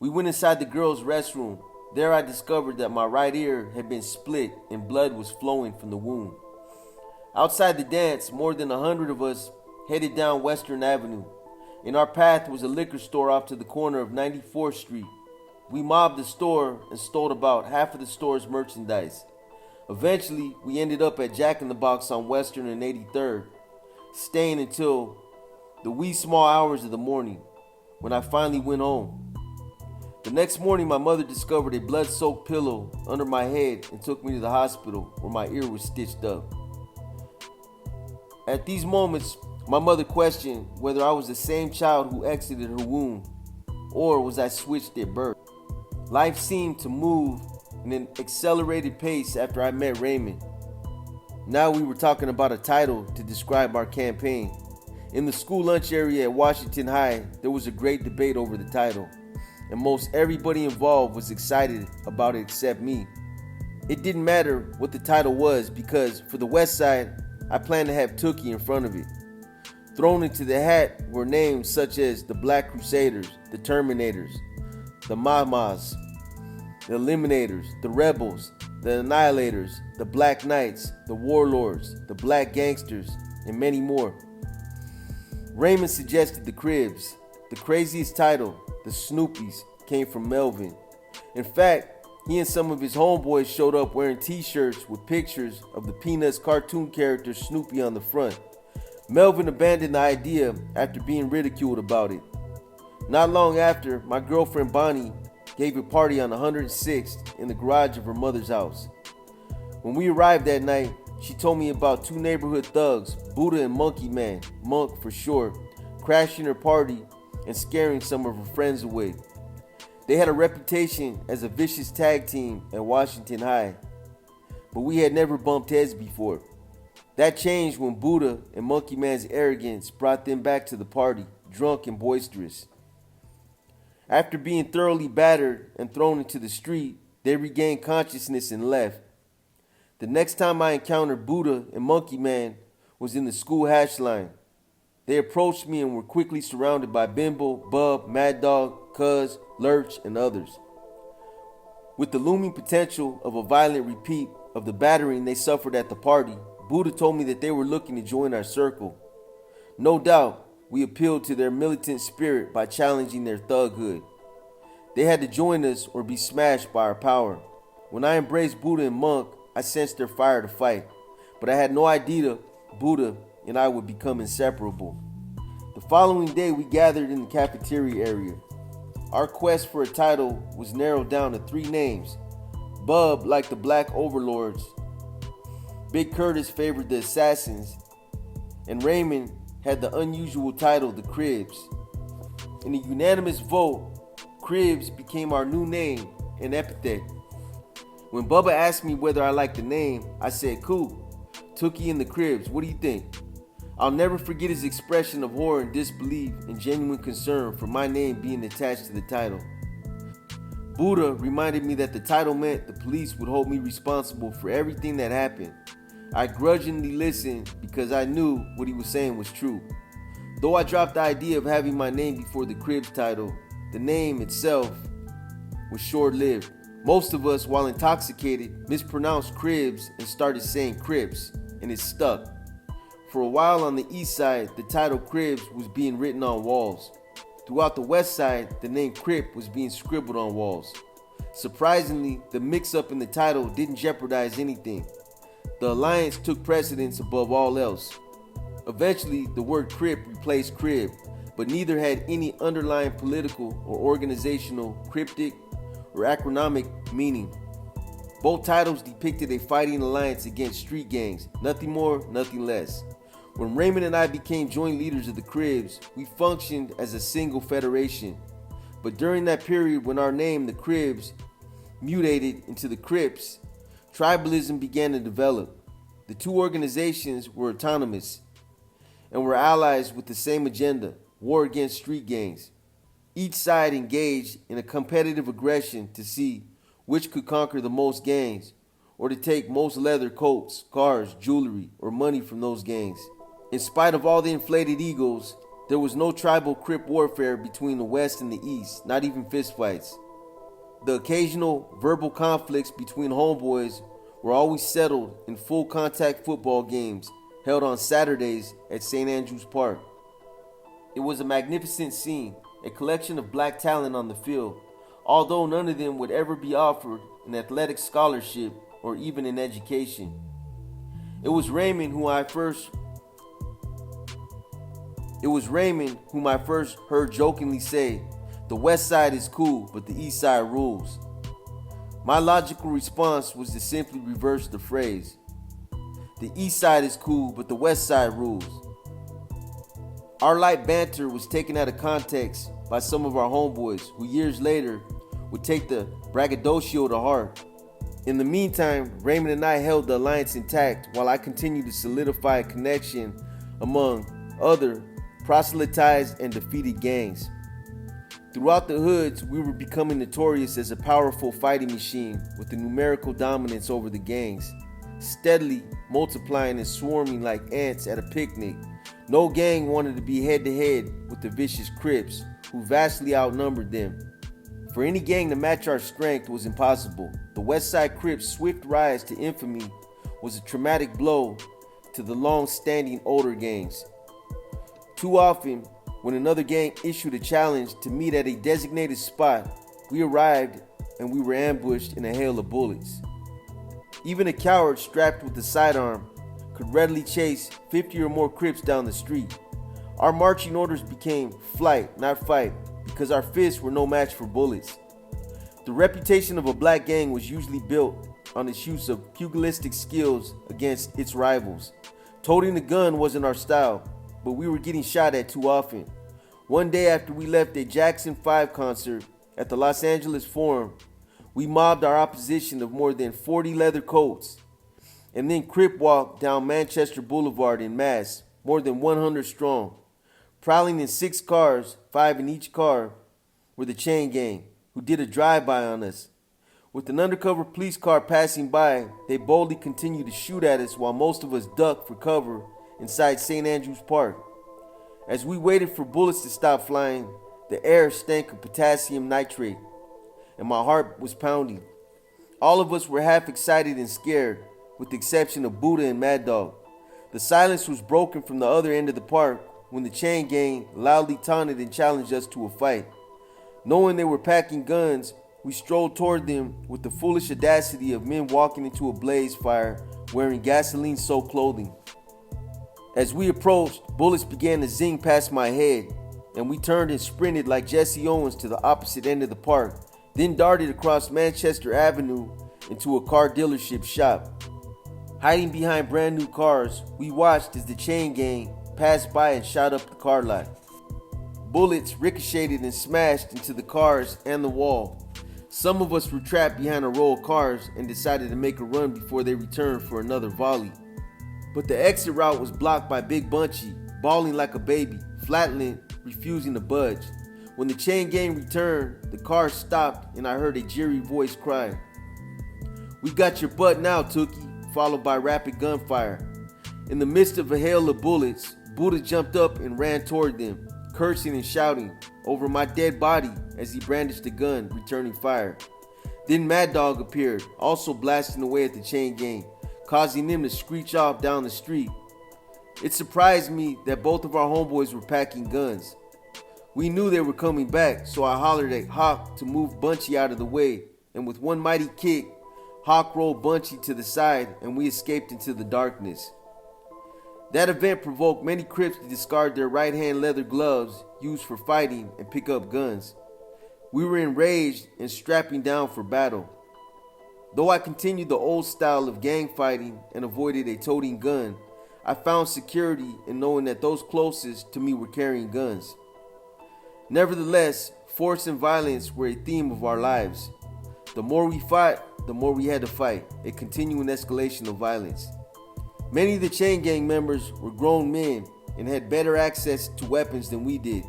We went inside the girls' restroom. There I discovered that my right ear had been split and blood was flowing from the wound. Outside the dance, more than 100 of us headed down Western Avenue. In our path was a liquor store off to the corner of 94th Street. We mobbed the store and stole about half of the store's merchandise. Eventually, we ended up at Jack in the Box on Western and 83rd, staying until the wee small hours of the morning, when I finally went home. The next morning, my mother discovered a blood-soaked pillow under my head and took me to the hospital where my ear was stitched up. At these moments, my mother questioned whether I was the same child who exited her womb, or was I switched at birth. Life seemed to move in an accelerated pace after I met Raymond. Now we were talking about a title to describe our campaign. In the school lunch area at Washington High, there was a great debate over the title, and most everybody involved was excited about it except me. It didn't matter what the title was because for the West Side, I planned to have Tookie in front of it. Thrown into the hat were names such as the Black Crusaders, the Terminators, the Mamas, the Eliminators, the Rebels, the Annihilators, the Black Knights, the Warlords, the Black Gangsters, and many more. Raymond suggested the Cribs. The craziest title, the Snoopies, came from Melvin. In fact, he and some of his homeboys showed up wearing t-shirts with pictures of the Peanuts cartoon character Snoopy on the front. Melvin abandoned the idea after being ridiculed about it. Not long after, my girlfriend Bonnie gave a party on 106th in the garage of her mother's house. When we arrived that night, she told me about two neighborhood thugs, Buddha and Monkey Man, Monk for short, crashing her party and scaring some of her friends away. They had a reputation as a vicious tag team at Washington High, but we had never bumped heads before. That changed when Buddha and Monkey Man's arrogance brought them back to the party, drunk and boisterous. After being thoroughly battered and thrown into the street, they regained consciousness and left. The next time I encountered Buddha and Monkey Man was in the school hash line. They approached me and were quickly surrounded by Bimbo, Bub, Mad Dog, Cuz, Lurch, and others. With the looming potential of a violent repeat of the battering they suffered at the party, Buddha told me that they were looking to join our circle. No doubt, we appealed to their militant spirit by challenging their thughood. They had to join us or be smashed by our power. When I embraced Buddha and Monk, I sensed their fire to fight, but I had no idea Buddha and I would become inseparable. The following day, we gathered in the cafeteria area. Our quest for a title was narrowed down to 3 names. Bub liked the Black Overlords, Big Curtis favored the Assassins, and Raymond had the unusual title, the Cribs. In a unanimous vote, Cribs became our new name and epithet. When Bubba asked me whether I liked the name, I said, cool. Tookie and the Cribs, what do you think? I'll never forget his expression of horror and disbelief and genuine concern for my name being attached to the title. Buddha reminded me that the title meant the police would hold me responsible for everything that happened. I grudgingly listened because I knew what he was saying was true. Though I dropped the idea of having my name before the Cribs title, the name itself was short-lived. Most of us, while intoxicated, mispronounced Cribs and started saying Crips, and it stuck. For a while on the east side, the title Cribs was being written on walls. Throughout the west side, the name Crip was being scribbled on walls. Surprisingly, the mix-up in the title didn't jeopardize anything. The alliance took precedence above all else. Eventually, the word Crip replaced Crib, but neither had any underlying political or organizational, cryptic, or acronymic meaning. Both titles depicted a fighting alliance against street gangs, nothing more, nothing less. When Raymond and I became joint leaders of the Cribs, we functioned as a single federation. But during that period when our name, the Cribs, mutated into the Crips, tribalism began to develop. The two organizations were autonomous and were allies with the same agenda, war against street gangs. Each side engaged in a competitive aggression to see which could conquer the most gangs, or to take most leather coats, cars, jewelry, or money from those gangs. In spite of all the inflated egos, There was no tribal Crip warfare between the West and the East, not even fistfights. The occasional verbal conflicts between homeboys were always settled in full contact football games held on Saturdays at St. Andrew's Park. It was a magnificent scene, a collection of black talent on the field, although none of them would ever be offered an athletic scholarship or even an education. It was Raymond whom I first heard jokingly say, "The West Side is cool, but the East Side rules." My logical response was to simply reverse the phrase. The East Side is cool, but the West Side rules. Our light banter was taken out of context by some of our homeboys who years later would take the braggadocio to heart. In the meantime, Raymond and I held the alliance intact while I continued to solidify a connection among other proselytized and defeated gangs. Throughout the hoods, we were becoming notorious as a powerful fighting machine with a numerical dominance over the gangs, steadily multiplying and swarming like ants at a picnic. No gang wanted to be head-to-head with the vicious Crips, who vastly outnumbered them. For any gang to match our strength was impossible. The West Side Crips' swift rise to infamy was a traumatic blow to the long-standing older gangs. Too often, when another gang issued a challenge to meet at a designated spot, we arrived and we were ambushed in a hail of bullets. Even a coward strapped with a sidearm could readily chase 50 or more Crips down the street. Our marching orders became flight, not fight, because our fists were no match for bullets. The reputation of a black gang was usually built on its use of pugilistic skills against its rivals. Toting a gun wasn't our style, but we were getting shot at too often. One day after we left a Jackson 5 concert at the Los Angeles Forum, we mobbed our opposition of more than 40 leather coats and then Crip walked down Manchester Boulevard in mass, more than 100 strong. Prowling in 6 cars, 5 in each car, were the chain gang, who did a drive-by on us. With an undercover police car passing by, they boldly continued to shoot at us while most of us ducked for cover inside St. Andrew's Park. As we waited for bullets to stop flying, the air stank of potassium nitrate, and my heart was pounding. All of us were half excited and scared, with the exception of Buddha and Mad Dog. The silence was broken from the other end of the park when the chain gang loudly taunted and challenged us to a fight. Knowing they were packing guns, we strolled toward them with the foolish audacity of men walking into a blaze fire wearing gasoline-soaked clothing. As we approached, bullets began to zing past my head, and we turned and sprinted like Jesse Owens to the opposite end of the park, then darted across Manchester Avenue into a car dealership shop. Hiding behind brand new cars, we watched as the chain gang passed by and shot up the car lot. Bullets ricocheted and smashed into the cars and the wall. Some of us were trapped behind a row of cars and decided to make a run before they returned for another volley. But the exit route was blocked by Big Bunchy, bawling like a baby, flatlined, refusing to budge. When the chain gang returned, the car stopped and I heard a jeery voice cry, "We got your butt now, Tookie," followed by rapid gunfire. In the midst of a hail of bullets, Buddha jumped up and ran toward them, cursing and shouting over my dead body as he brandished a gun, returning fire. Then Mad Dog appeared, also blasting away at the chain gang, causing them to screech off down the street. It surprised me that both of our homeboys were packing guns. We knew they were coming back, so I hollered at Hawk to move Bunchy out of the way, and with one mighty kick, Hawk rolled Bunchy to the side and we escaped into the darkness. That event provoked many Crips to discard their right-hand leather gloves used for fighting and pick up guns. We were enraged and strapping down for battle. Though I continued the old style of gang fighting and avoided a toting gun, I found security in knowing that those closest to me were carrying guns. Nevertheless, force and violence were a theme of our lives. The more we fought, the more we had to fight, a continuing escalation of violence. Many of the chain gang members were grown men and had better access to weapons than we did.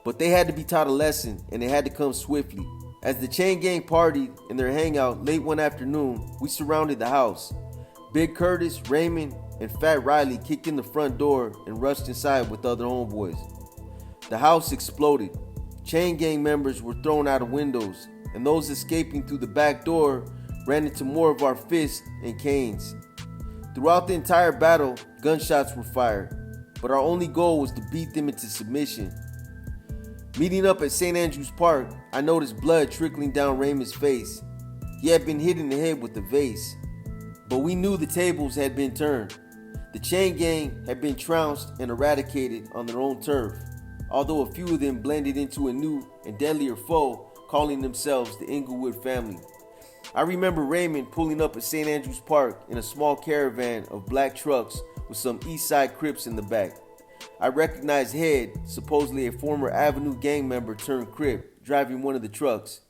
But they had to be taught a lesson, and it had to come swiftly. As the chain gang partied in their hangout late one afternoon, we surrounded the house. Big Curtis, Raymond, and Fat Riley kicked in the front door and rushed inside with other homeboys. The house exploded. Chain gang members were thrown out of windows, and those escaping through the back door ran into more of our fists and canes. Throughout the entire battle, gunshots were fired, but our only goal was to beat them into submission. Meeting up at St. Andrews Park, I noticed blood trickling down Raymond's face. He had been hit in the head with a vase, but we knew the tables had been turned. The chain gang had been trounced and eradicated on their own turf, although a few of them blended into a new and deadlier foe, calling themselves the Inglewood family. I remember Raymond pulling up at St. Andrews Park in a small caravan of black trucks with some East Side Crips in the back. I recognized Head, supposedly a former Avenue gang member turned Crip, driving one of the trucks.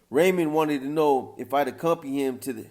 Raymond wanted to know if I'd accompany him to